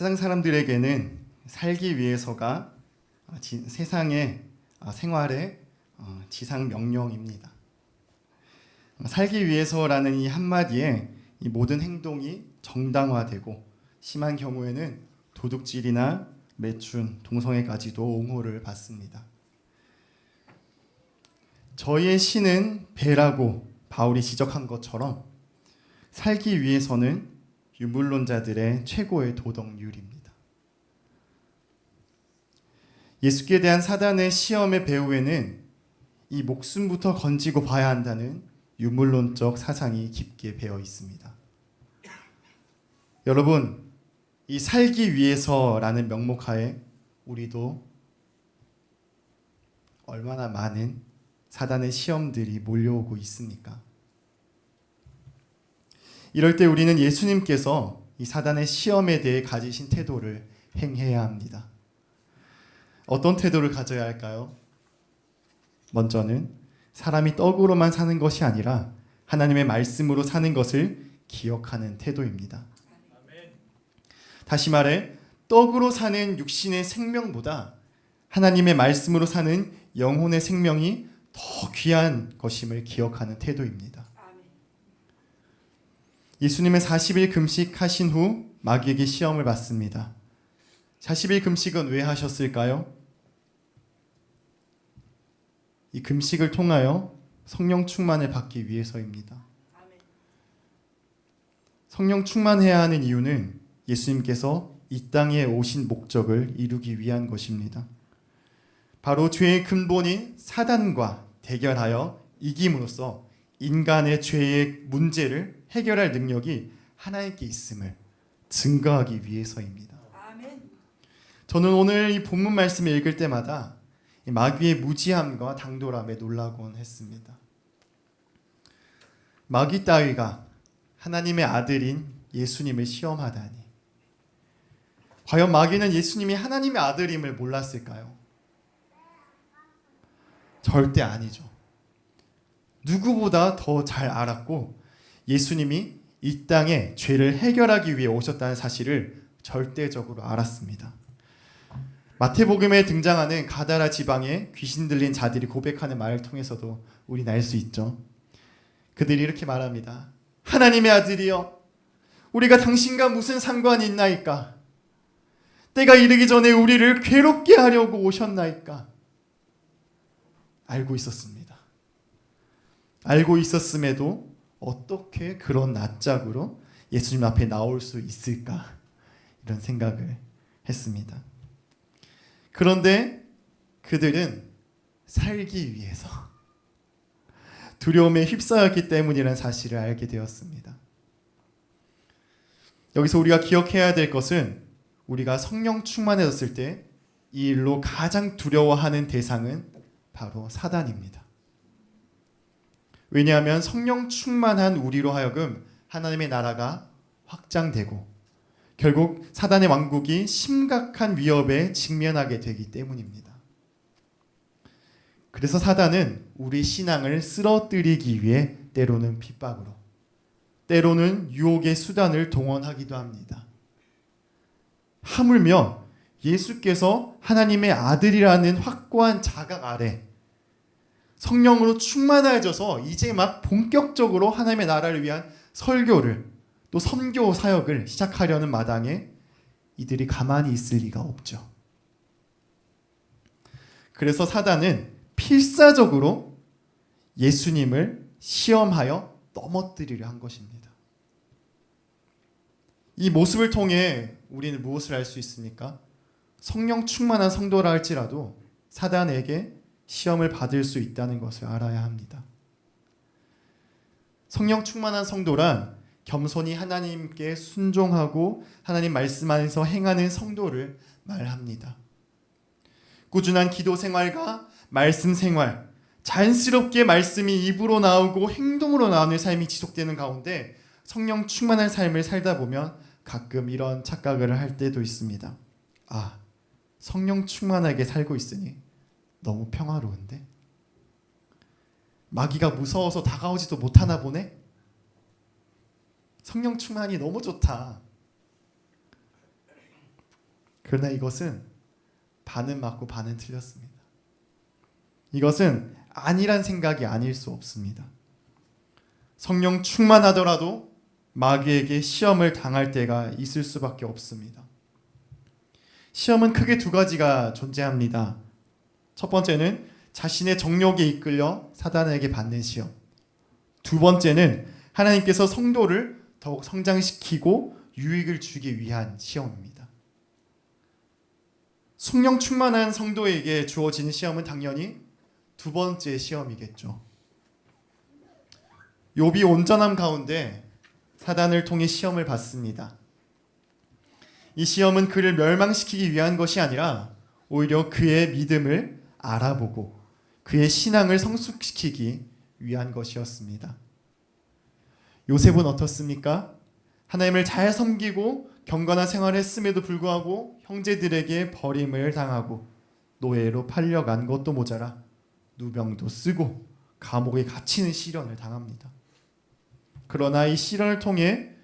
세상 사람들에게는 살기 위해서가 세상의 생활의 지상 명령입니다. 살기 위해서라는 이 한마디에 이 모든 행동이 정당화되고 심한 경우에는 도둑질이나 매춘, 동성애까지도 옹호를 받습니다. 저희의 신은 배라고 바울이 지적한 것처럼 살기 위해서는 유물론자들의 최고의 도덕률입니다. 예수께 대한 사단의 시험의 배후에는 이 목숨부터 건지고 봐야 한다는 유물론적 사상이 깊게 배어 있습니다. 여러분, 이 살기 위해서라는 명목하에 우리도 얼마나 많은 사단의 시험들이 몰려오고 있습니까? 이럴 때 우리는 예수님께서 이 사단의 시험에 대해 가지신 태도를 행해야 합니다. 어떤 태도를 가져야 할까요? 먼저는 사람이 떡으로만 사는 것이 아니라 하나님의 말씀으로 사는 것을 기억하는 태도입니다. 다시 말해 떡으로 사는 육신의 생명보다 하나님의 말씀으로 사는 영혼의 생명이 더 귀한 것임을 기억하는 태도입니다. 예수님은 40일 금식하신 후 마귀에게 시험을 받습니다. 40일 금식은 왜 하셨을까요? 이 금식을 통하여 성령 충만을 받기 위해서입니다. 성령 충만해야 하는 이유는 예수님께서 이 땅에 오신 목적을 이루기 위한 것입니다. 바로 죄의 근본인 사단과 대결하여 이김으로써 인간의 죄의 문제를 해결할 능력이 하나님께 있음을 증거하기 위해서입니다. 저는 오늘 이 본문 말씀을 읽을 때마다 마귀의 무지함과 당돌함에 놀라곤 했습니다. 마귀 따위가 하나님의 아들인 예수님을 시험하다니. 과연 마귀는 예수님이 하나님의 아들임을 몰랐을까요? 절대 아니죠. 누구보다 더 잘 알았고 예수님이 이 땅에 죄를 해결하기 위해 오셨다는 사실을 절대적으로 알았습니다. 마태복음에 등장하는 가다라 지방에 귀신 들린 자들이 고백하는 말을 통해서도 우리는 알 수 있죠. 그들이 이렇게 말합니다. 하나님의 아들이여, 우리가 당신과 무슨 상관이 있나이까? 때가 이르기 전에 우리를 괴롭게 하려고 오셨나이까? 알고 있었습니다. 알고 있었음에도 어떻게 그런 낯짝으로 예수님 앞에 나올 수 있을까? 이런 생각을 했습니다. 그런데 그들은 살기 위해서 두려움에 휩싸였기 때문이라는 사실을 알게 되었습니다. 여기서 우리가 기억해야 될 것은 우리가 성령 충만해졌을 때 이 일로 가장 두려워하는 대상은 바로 사단입니다. 왜냐하면 성령 충만한 우리로 하여금 하나님의 나라가 확장되고 결국 사단의 왕국이 심각한 위협에 직면하게 되기 때문입니다. 그래서 사단은 우리 신앙을 쓰러뜨리기 위해 때로는 핍박으로, 때로는 유혹의 수단을 동원하기도 합니다. 하물며 예수께서 하나님의 아들이라는 확고한 자각 아래 성령으로 충만해져서 이제 막 본격적으로 하나님의 나라를 위한 설교를 또 선교 사역을 시작하려는 마당에 이들이 가만히 있을 리가 없죠. 그래서 사단은 필사적으로 예수님을 시험하여 넘어뜨리려 한 것입니다. 이 모습을 통해 우리는 무엇을 알 수 있습니까? 성령 충만한 성도라 할지라도 사단에게 시험을 받을 수 있다는 것을 알아야 합니다. 성령 충만한 성도란 겸손히 하나님께 순종하고 하나님 말씀 안에서 행하는 성도를 말합니다. 꾸준한 기도 생활과 말씀 생활, 자연스럽게 말씀이 입으로 나오고 행동으로 나오는 삶이 지속되는 가운데 성령 충만한 삶을 살다 보면 가끔 이런 착각을 할 때도 있습니다. 아, 성령 충만하게 살고 있으니 너무 평화로운데? 마귀가 무서워서 다가오지도 못하나 보네? 성령 충만이 너무 좋다. 그러나 이것은 반은 맞고 반은 틀렸습니다. 이것은 아니란 생각이 아닐 수 없습니다. 성령 충만하더라도 마귀에게 시험을 당할 때가 있을 수밖에 없습니다. 시험은 크게 두 가지가 존재합니다. 첫 번째는 자신의 정욕에 이끌려 사단에게 받는 시험. 두 번째는 하나님께서 성도를 더욱 성장시키고 유익을 주기 위한 시험입니다. 성령 충만한 성도에게 주어지는 시험은 당연히 두 번째 시험이겠죠. 욥이 온전함 가운데 사단을 통해 시험을 받습니다. 이 시험은 그를 멸망시키기 위한 것이 아니라 오히려 그의 믿음을 알아보고 그의 신앙을 성숙시키기 위한 것이었습니다. 요셉은 어떻습니까? 하나님을 잘 섬기고 경건한 생활을 했음에도 불구하고 형제들에게 버림을 당하고 노예로 팔려간 것도 모자라 누병도 쓰고 감옥에 갇히는 시련을 당합니다. 그러나 이 시련을 통해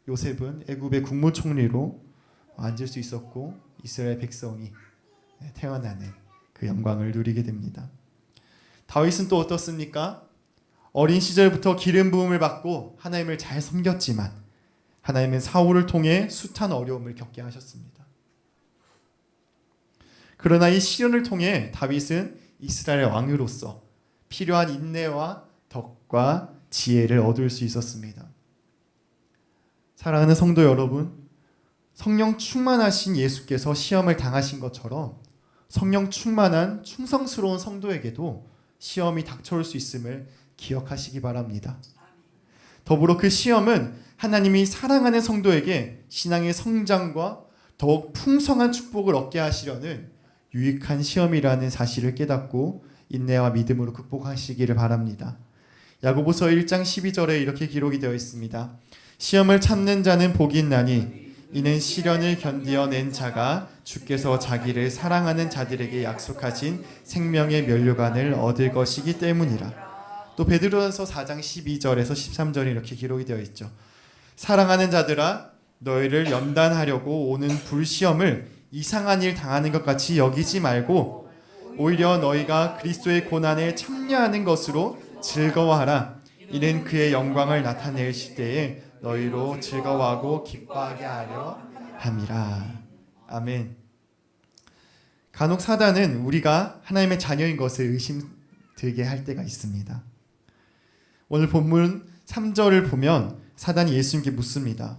요셉은 애굽의 국무총리로 앉을 수 있었고 이스라엘 백성이 태어나는 그 영광을 누리게 됩니다. 다윗은 또 어떻습니까? 어린 시절부터 기름 부음을 받고 하나님을 잘 섬겼지만 하나님은 사울을 통해 숱한 어려움을 겪게 하셨습니다. 그러나 이 시련을 통해 다윗은 이스라엘 왕으로서 필요한 인내와 덕과 지혜를 얻을 수 있었습니다. 사랑하는 성도 여러분, 성령 충만하신 예수께서 시험을 당하신 것처럼 성령 충만한 충성스러운 성도에게도 시험이 닥쳐올 수 있음을 기억하시기 바랍니다. 더불어 그 시험은 하나님이 사랑하는 성도에게 신앙의 성장과 더욱 풍성한 축복을 얻게 하시려는 유익한 시험이라는 사실을 깨닫고 인내와 믿음으로 극복하시기를 바랍니다. 야고보서 1장 12절에 이렇게 기록이 되어 있습니다. 시험을 참는 자는 복이 있나니 이는 시련을 견디어낸 자가 주께서 자기를 사랑하는 자들에게 약속하신 생명의 면류관을 얻을 것이기 때문이라. 또 베드로전서 4장 12절에서 13절에 이렇게 기록이 되어 있죠. 사랑하는 자들아 너희를 연단하려고 오는 불시험을 이상한 일 당하는 것 같이 여기지 말고 오히려 너희가 그리스도의 고난에 참여하는 것으로 즐거워하라. 이는 그의 영광을 나타낼 시대에 너희로 즐거워하고 기뻐하게 하려 함이라. 아멘. 간혹 사단은 우리가 하나님의 자녀인 것을 의심들게 할 때가 있습니다. 오늘 본문 3절을 보면 사단이 예수님께 묻습니다.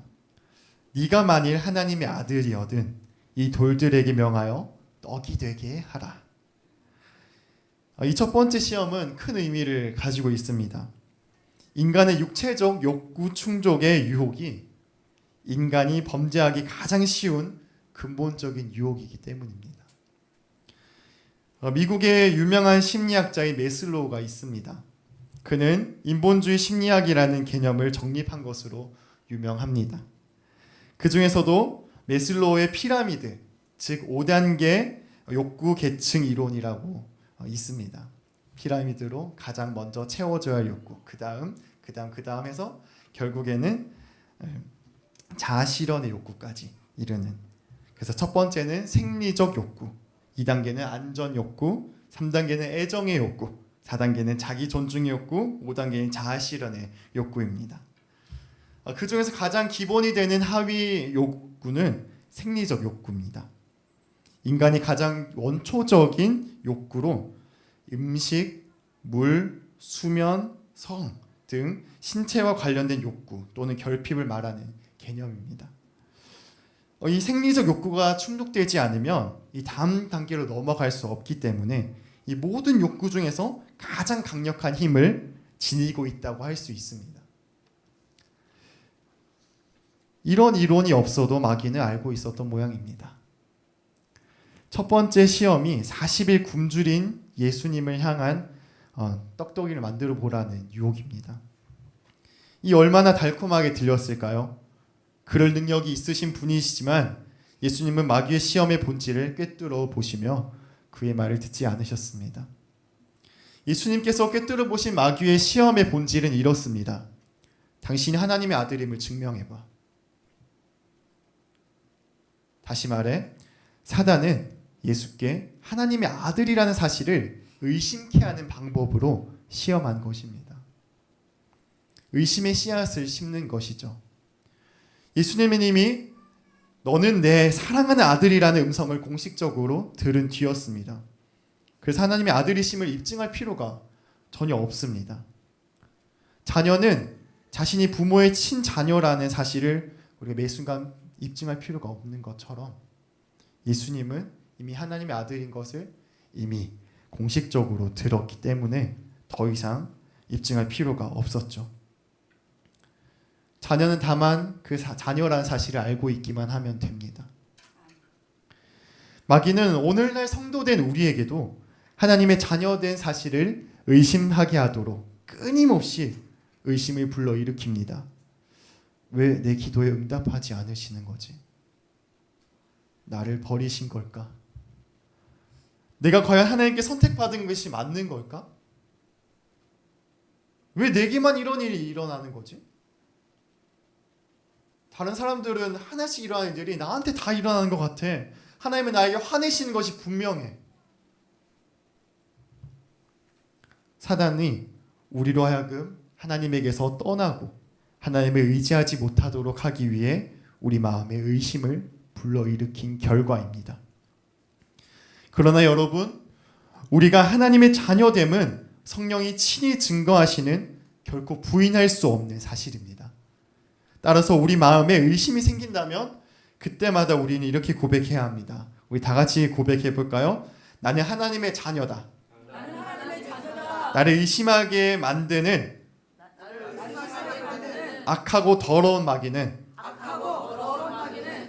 네가 만일 하나님의 아들이거든 이 돌들에게 명하여 떡이 되게 하라. 이 첫 번째 시험은 큰 의미를 가지고 있습니다. 인간의 육체적 욕구 충족의 유혹이 인간이 범죄하기 가장 쉬운 근본적인 유혹이기 때문입니다. 미국의 유명한 심리학자인 메슬로우가 있습니다. 그는 인본주의 심리학이라는 개념을 정립한 것으로 유명합니다. 그 중에서도 메슬로우의 피라미드, 즉 5단계 욕구 계층 이론이라고 있습니다. 피라미드로 가장 먼저 채워져야 할 욕구, 그 다음 해서 결국에는 자아실현의 욕구까지 이르는. 그래서 첫 번째는 생리적 욕구, 2단계는 안전 욕구, 3단계는 애정의 욕구, 4단계는 자기 존중의 욕구, 5단계는 자아실현의 욕구입니다. 그 중에서 가장 기본이 되는 하위 욕구는 생리적 욕구입니다. 인간이 가장 원초적인 욕구로 음식, 물, 수면, 성 등 신체와 관련된 욕구 또는 결핍을 말하는 개념입니다. 이 생리적 욕구가 충족되지 않으면 이 다음 단계로 넘어갈 수 없기 때문에 이 모든 욕구 중에서 가장 강력한 힘을 지니고 있다고 할 수 있습니다. 이런 이론이 없어도 마귀는 알고 있었던 모양입니다. 첫 번째 시험이 40일 굶주린 예수님을 향한 떡떡이를 만들어 보라는 유혹입니다. 이 얼마나 달콤하게 들렸을까요? 그럴 능력이 있으신 분이시지만 예수님은 마귀의 시험의 본질을 꿰뚫어 보시며 그의 말을 듣지 않으셨습니다. 예수님께서 꿰뚫어 보신 마귀의 시험의 본질은 이렇습니다. 당신이 하나님의 아들임을 증명해봐. 다시 말해 사단은 예수께 하나님의 아들이라는 사실을 의심케 하는 방법으로 시험한 것입니다. 의심의 씨앗을 심는 것이죠. 예수님이 너는 내 사랑하는 아들이라는 음성을 공식적으로 들은 뒤였습니다. 그래서 하나님의 아들이심을 입증할 필요가 전혀 없습니다. 자녀는 자신이 부모의 친자녀라는 사실을 우리가 매 순간 입증할 필요가 없는 것처럼 예수님은 이미 하나님의 아들인 것을 이미 공식적으로 들었기 때문에 더 이상 입증할 필요가 없었죠. 자녀는 다만 그 자녀라는 사실을 알고 있기만 하면 됩니다. 마귀는 오늘날 성도된 우리에게도 하나님의 자녀된 사실을 의심하게 하도록 끊임없이 의심을 불러일으킵니다. 왜 내 기도에 응답하지 않으시는 거지? 나를 버리신 걸까? 내가 과연 하나님께 선택받은 것이 맞는 걸까? 왜 내게만 이런 일이 일어나는 거지? 다른 사람들은 하나씩 일어나는 일이 나한테 다 일어나는 것 같아. 하나님은 나에게 화내시는 것이 분명해. 사단이 우리로 하여금 하나님에게서 떠나고 하나님을 의지하지 못하도록 하기 위해 우리 마음에 의심을 불러일으킨 결과입니다. 그러나 여러분, 우리가 하나님의 자녀됨은 성령이 친히 증거하시는 결코 부인할 수 없는 사실입니다. 따라서 우리 마음에 의심이 생긴다면 그때마다 우리는 이렇게 고백해야 합니다. 우리 다 같이 고백해 볼까요? 나는 하나님의 자녀다. 나를 의심하게 만드는 악하고 더러운 마귀는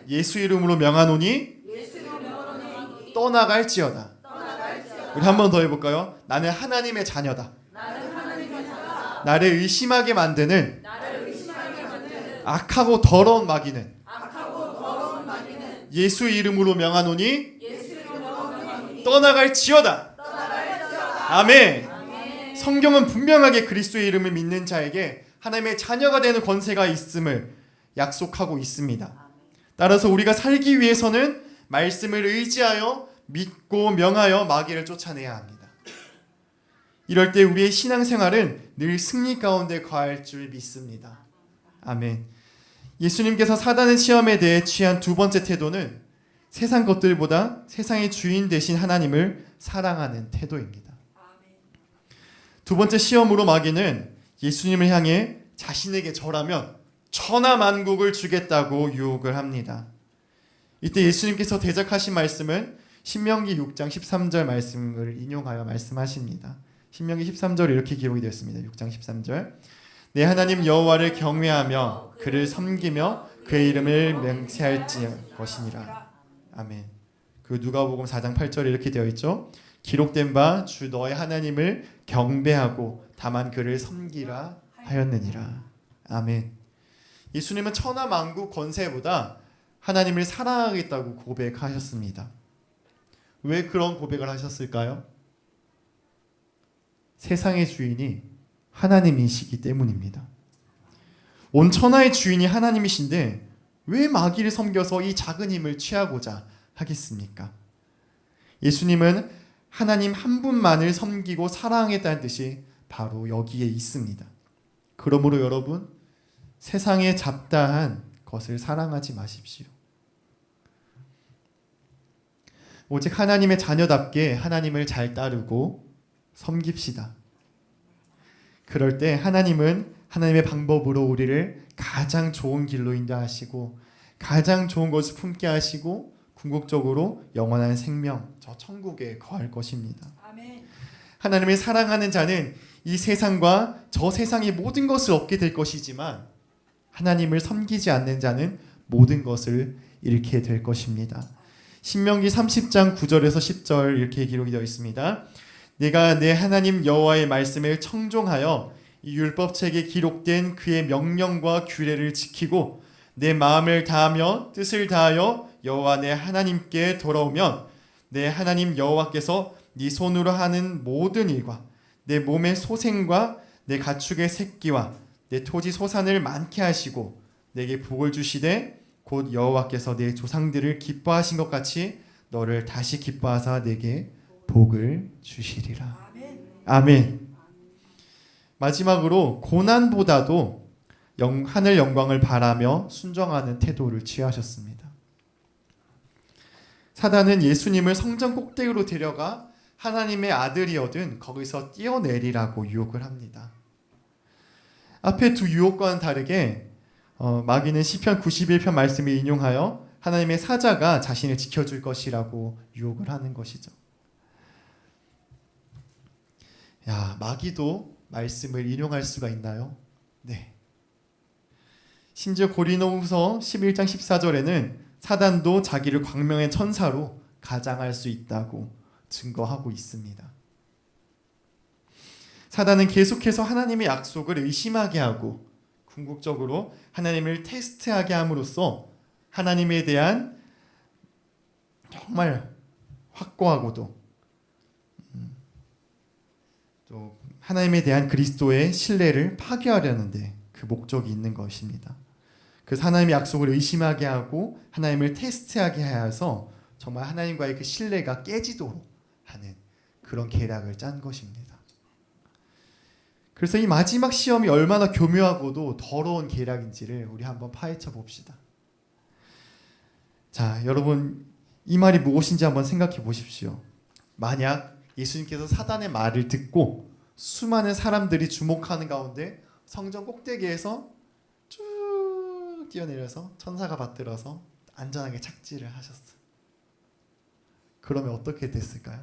예수 이름으로 명하노니 떠나갈지어다. 우리 한 번 더 해볼까요? 나는 하나님의 자녀다. 나를 의심하게 만드는 악하고 더러운 마귀는 예수 이름으로 명하노니 떠나갈지어다. 아멘. 성경은 분명하게 그리스도의 이름을 믿는 자에게 하나님의 자녀가 되는 권세가 있음을 약속하고 있습니다. 따라서 우리가 살기 위해서는 말씀을 의지하여 믿고 명하여 마귀를 쫓아내야 합니다. 이럴 때 우리의 신앙생활은 늘 승리 가운데 거할 줄 믿습니다. 아멘. 예수님께서 사단의 시험에 대해 취한 두 번째 태도는 세상 것들보다 세상의 주인 되신 하나님을 사랑하는 태도입니다. 두 번째 시험으로 마귀는 예수님을 향해 자신에게 절하면 천하만국을 주겠다고 유혹을 합니다. 이때 예수님께서 대적하신 말씀은 신명기 6장 13절 말씀을 인용하여 말씀하십니다. 신명기 13절 이렇게 기록이 되었습니다. 6장 13절 내 하나님 여호와를 경외하며 그를 섬기며 그의 이름을 맹세할지 것이니라. 아멘. 그 누가복음 4장 8절에 이렇게 되어 있죠. 기록된 바 주 너의 하나님을 경배하고 다만 그를 섬기라 하였느니라. 아멘. 예수님은 천하만국 권세보다 하나님을 사랑하겠다고 고백하셨습니다. 왜 그런 고백을 하셨을까요? 세상의 주인이 하나님이시기 때문입니다. 온 천하의 주인이 하나님이신데 왜 마귀를 섬겨서 이 작은 힘을 취하고자 하겠습니까? 예수님은 하나님 한 분만을 섬기고 사랑하겠다는 뜻이 바로 여기에 있습니다. 그러므로 여러분, 세상에 잡다한 것을 사랑하지 마십시오. 오직 하나님의 자녀답게 하나님을 잘 따르고 섬깁시다. 그럴 때 하나님은 하나님의 방법으로 우리를 가장 좋은 길로 인도하시고 가장 좋은 것을 품게 하시고 궁극적으로 영원한 생명, 저 천국에 거할 것입니다. 아멘. 하나님을 사랑하는 자는 이 세상과 저 세상의 모든 것을 얻게 될 것이지만 하나님을 섬기지 않는 자는 모든 것을 잃게 될 것입니다. 신명기 30장 9절에서 10절 이렇게 기록이 되어 있습니다. 내가 내 하나님 여호와의 말씀을 청종하여 이 율법책에 기록된 그의 명령과 규례를 지키고 내 마음을 다하며 뜻을 다하여 여호와 내 하나님께 돌아오면 내 하나님 여호와께서 네 손으로 하는 모든 일과 내 몸의 소생과 내 가축의 새끼와 내 토지 소산을 많게 하시고 내게 복을 주시되 곧 여호와께서 내 조상들을 기뻐하신 것 같이 너를 다시 기뻐하사 내게 복을 주시리라. 아멘. 마지막으로 고난보다도 하늘 영광을 바라며 순종하는 태도를 취하셨습니다. 사단은 예수님을 성전 꼭대기로 데려가 하나님의 아들이거든 거기서 뛰어내리라고 유혹을 합니다. 앞에 두 유혹과는 다르게 마귀는 시편 91편 말씀을 인용하여 하나님의 사자가 자신을 지켜줄 것이라고 유혹을 하는 것이죠. 야, 마귀도 말씀을 인용할 수가 있나요? 네. 심지어 고린도후서 11장 14절에는 사단도 자기를 광명의 천사로 가장할 수 있다고 증거하고 있습니다. 사단은 계속해서 하나님의 약속을 의심하게 하고 궁극적으로 하나님을 테스트하게 함으로써 하나님에 대한 정말 확고하고도 또 하나님에 대한 그리스도의 신뢰를 파괴하려는데 그 목적이 있는 것입니다. 그래서 하나님의 약속을 의심하게 하고 하나님을 테스트하게 해서 정말 하나님과의 그 신뢰가 깨지도록 하는 그런 계략을 짠 것입니다. 그래서 이 마지막 시험이 얼마나 교묘하고도 더러운 계략인지를 우리 한번 파헤쳐 봅시다. 자, 여러분 이 말이 무엇인지 한번 생각해 보십시오. 만약 예수님께서 사단의 말을 듣고 수많은 사람들이 주목하는 가운데 성전 꼭대기에서 쭉 뛰어내려서 천사가 받들어서 안전하게 착지를 하셨어요. 그러면 어떻게 됐을까요?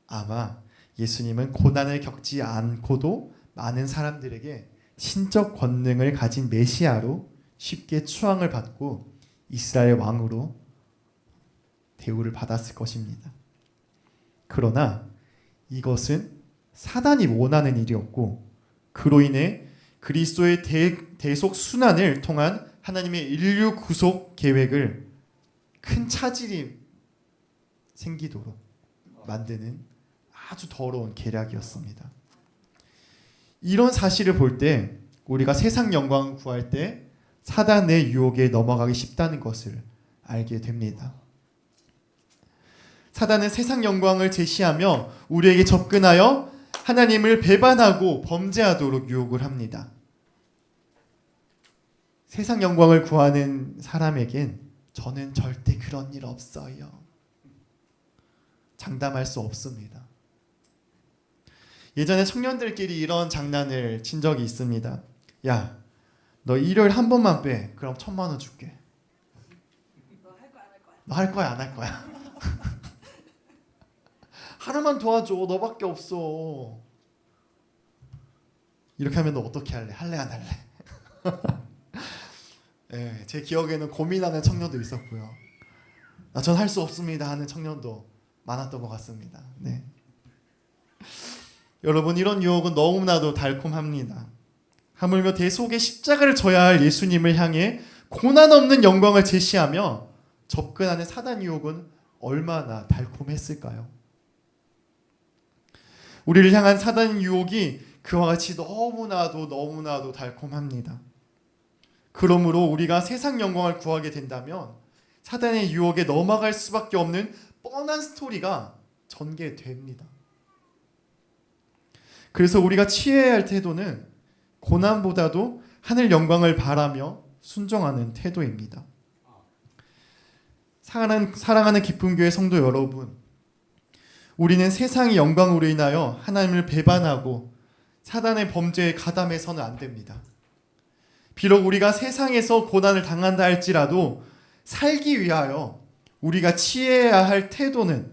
아마 예수님은 고난을 겪지 않고도 많은 사람들에게 신적 권능을 가진 메시아로 쉽게 추앙을 받고 이스라엘 왕으로 대우를 받았을 것입니다. 그러나 이것은 사단이 원하는 일이었고 그로 인해 그리스도의 대속 순환을 통한 하나님의 인류 구속 계획을 큰 차질이 생기도록 만드는 아주 더러운 계략이었습니다. 이런 사실을 볼 때 우리가 세상 영광을 구할 때 사단의 유혹에 넘어가기 쉽다는 것을 알게 됩니다. 사단은 세상 영광을 제시하며 우리에게 접근하여 하나님을 배반하고 범죄하도록 유혹을 합니다. 세상 영광을 구하는 사람에겐 저는 절대 그런 일 없어요. 장담할 수 없습니다. 예전에 청년들끼리 이런 장난을 친 적이 있습니다. 야, 너 일요일 한 번만 빼. 그럼 1,000만 원 줄게. 너 할 거야 안 할 거야? 하나만 도와줘. 너밖에 없어. 이렇게 하면 너 어떻게 할래? 할래 안 할래? 네, 제 기억에는 고민하는 청년도 있었고요. 전 할 수 없습니다 하는 청년도 많았던 것 같습니다. 네. 여러분 이런 유혹은 너무나도 달콤합니다. 하물며 대속의 십자가를 져야 할 예수님을 향해 고난 없는 영광을 제시하며 접근하는 사단 유혹은 얼마나 달콤했을까요? 우리를 향한 사단 유혹이 그와 같이 너무나도 달콤합니다. 그러므로 우리가 세상 영광을 구하게 된다면 사단의 유혹에 넘어갈 수밖에 없는 뻔한 스토리가 전개됩니다. 그래서 우리가 취해야 할 태도는 고난보다도 하늘 영광을 바라며 순종하는 태도입니다. 사랑하는 기쁨교회 성도 여러분, 우리는 세상의 영광으로 인하여 하나님을 배반하고 사단의 범죄에 가담해서는 안 됩니다. 비록 우리가 세상에서 고난을 당한다 할지라도 살기 위하여 우리가 취해야 할 태도는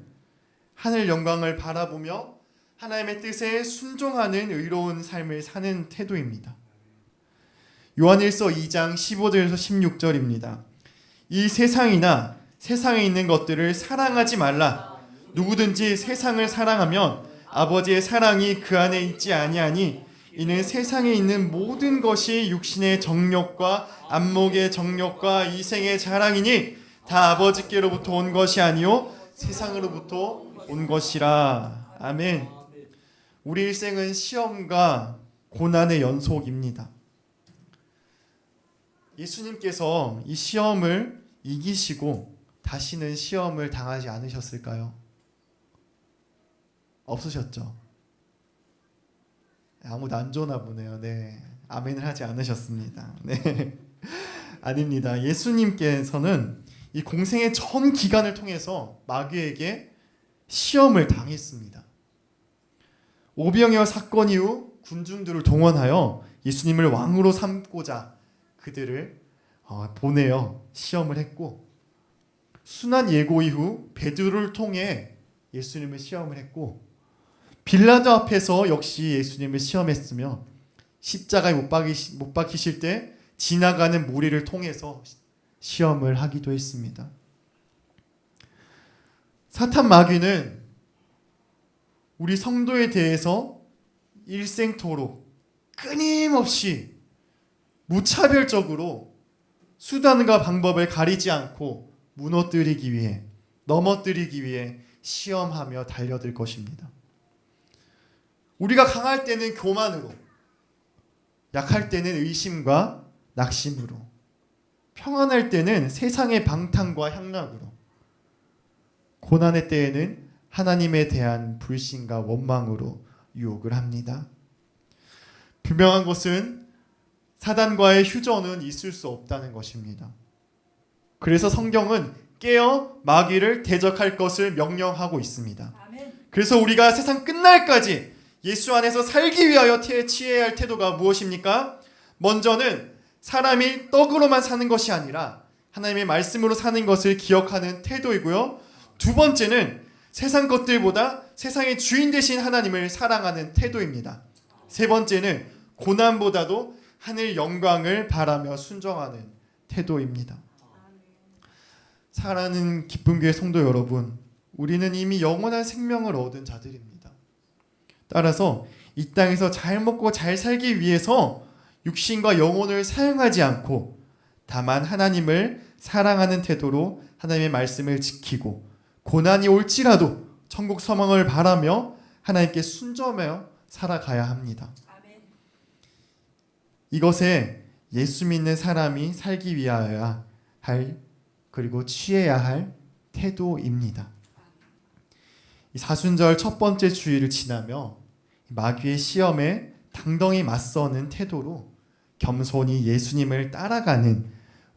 하늘 영광을 바라보며 하나님의 뜻에 순종하는 의로운 삶을 사는 태도입니다. 요한일서 2장 15절에서 16절입니다. 이 세상이나 세상에 있는 것들을 사랑하지 말라. 누구든지 세상을 사랑하면 아버지의 사랑이 그 안에 있지 아니하니 이는 세상에 있는 모든 것이 육신의 정욕과 안목의 정욕과 이생의 자랑이니 다 아버지께로부터 온 것이 아니요 세상으로부터 온 것이라. 아멘. 우리 일생은 시험과 고난의 연속입니다. 예수님께서 이 시험을 이기시고 다시는 시험을 당하지 않으셨을까요? 없으셨죠? 아무도 안 좋나 보네요. 네, 아멘을 하지 않으셨습니다. 네, 아닙니다. 예수님께서는 이 공생의 전 기간을 통해서 마귀에게 시험을 당했습니다. 오병이어 사건 이후 군중들을 동원하여 예수님을 왕으로 삼고자 그들을 보내어 시험을 했고, 순환 예고 이후 베드로를 통해 예수님을 시험을 했고, 빌라도 앞에서 역시 예수님을 시험했으며, 십자가에 못 박히실 때 지나가는 무리를 통해서 시험을 하기도 했습니다. 사탄 마귀는 우리 성도에 대해서 일생토록 끊임없이 무차별적으로 수단과 방법을 가리지 않고 무너뜨리기 위해, 넘어뜨리기 위해 시험하며 달려들 것입니다. 우리가 강할 때는 교만으로, 약할 때는 의심과 낙심으로, 평안할 때는 세상의 방탕과 향락으로, 고난의 때에는 하나님에 대한 불신과 원망으로 유혹을 합니다. 분명한 것은 사단과의 휴전은 있을 수 없다는 것입니다. 그래서 성경은 깨어 마귀를 대적할 것을 명령하고 있습니다. 그래서 우리가 세상 끝날까지 예수 안에서 살기 위하여 취해야 할 태도가 무엇입니까? 먼저는 사람이 떡으로만 사는 것이 아니라 하나님의 말씀으로 사는 것을 기억하는 태도이고요. 두 번째는 세상 것들보다 세상의 주인 되신 하나님을 사랑하는 태도입니다. 세 번째는 고난보다도 하늘 영광을 바라며 순종하는 태도입니다. 사랑하는 기쁨교회 성도 여러분, 우리는 이미 영원한 생명을 얻은 자들입니다. 따라서 이 땅에서 잘 먹고 잘 살기 위해서 육신과 영혼을 사용하지 않고 다만 하나님을 사랑하는 태도로 하나님의 말씀을 지키고 고난이 올지라도 천국 소망을 바라며 하나님께 순종하며 살아가야 합니다. 이것에 예수 믿는 사람이 살기 위하여 할, 그리고 취해야 할 태도입니다. 이 사순절 첫 번째 주일을 지나며 마귀의 시험에 당당히 맞서는 태도로 겸손히 예수님을 따라가는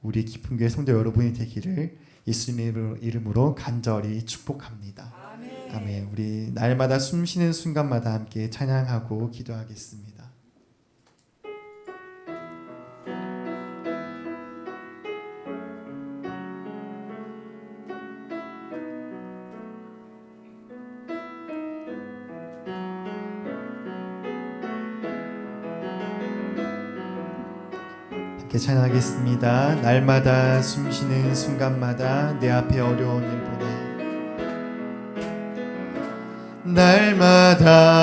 우리 기쁨교회 성도 여러분이 되기를 예수님의 이름으로 간절히 축복합니다. 아멘. 아멘. 우리 날마다 숨쉬는 순간마다 함께 찬양하고 기도하겠습니다. 함께 찬양하겠습니다. 날마다 숨쉬는 순간마다 내 앞에 어려운 일 보내. 날마다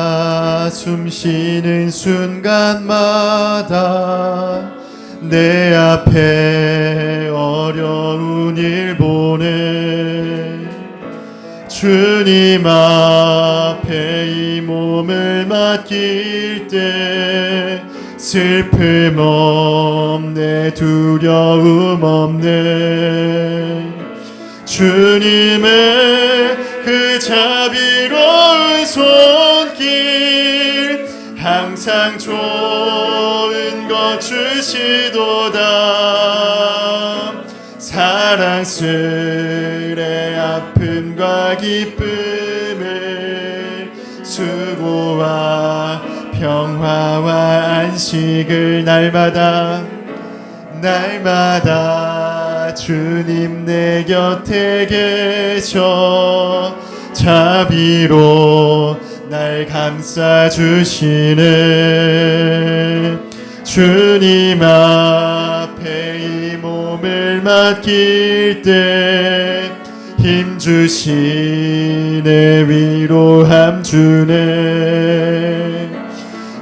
숨쉬는 순간마다 내 앞에 어려운 일 보내. 주님 앞에 이 몸을 맡길 때 슬픔 없네, 두려움 없네. 주님의 그 자비로운 손길 항상 좋은 것 주시도다. 사랑스레 아픔과 기쁨을, 수고와 평화와 안식을 날마다 주님 내 곁에 계셔 자비로 날 감싸주시네. 주님 앞에 이 몸을 맡길 때 힘주시네, 위로함 주네.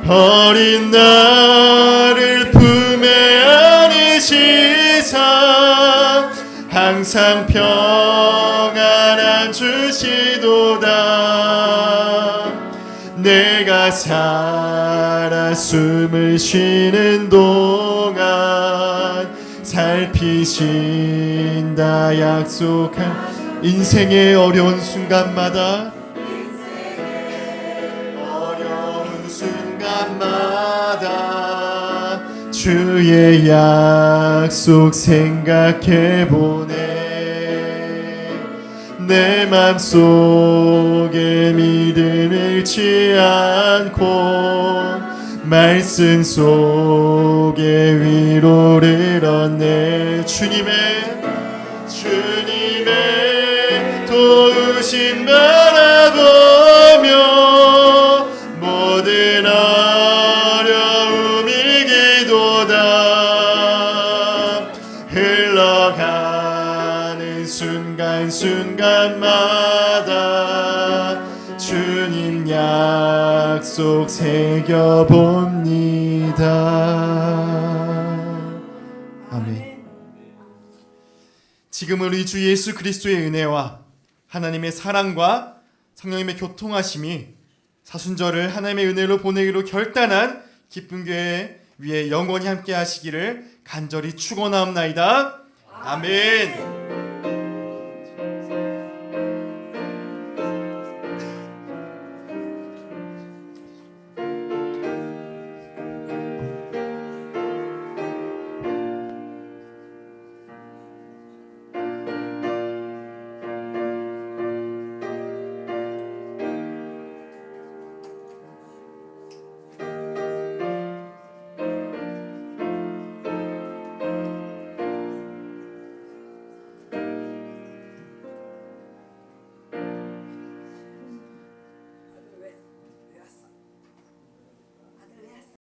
어린 나를 품에 안으시사 항상 평안함 주시도다. 내가 살아 숨을 쉬는 동안 지키신다 약속한 인생의 어려운 순간마다 주의 약속 생각해보네. 내 맘속에 믿음 잃지 않고 말씀 속에 위로를 얻네. 주님의 도우심 바라보며 모든 어려움이 기도다. 흘러가는 순간순간마다 주님 약속 새겨봅니다. 아멘. 지금 우리 주 예수 그리스도의 은혜와 하나님의 사랑과 성령님의 교통하심이 사순절을 하나님의 은혜로 보내기로 결단한 기쁜 교회 위에 영원히 함께 하시기를 간절히 축원하옵나이다. 아멘.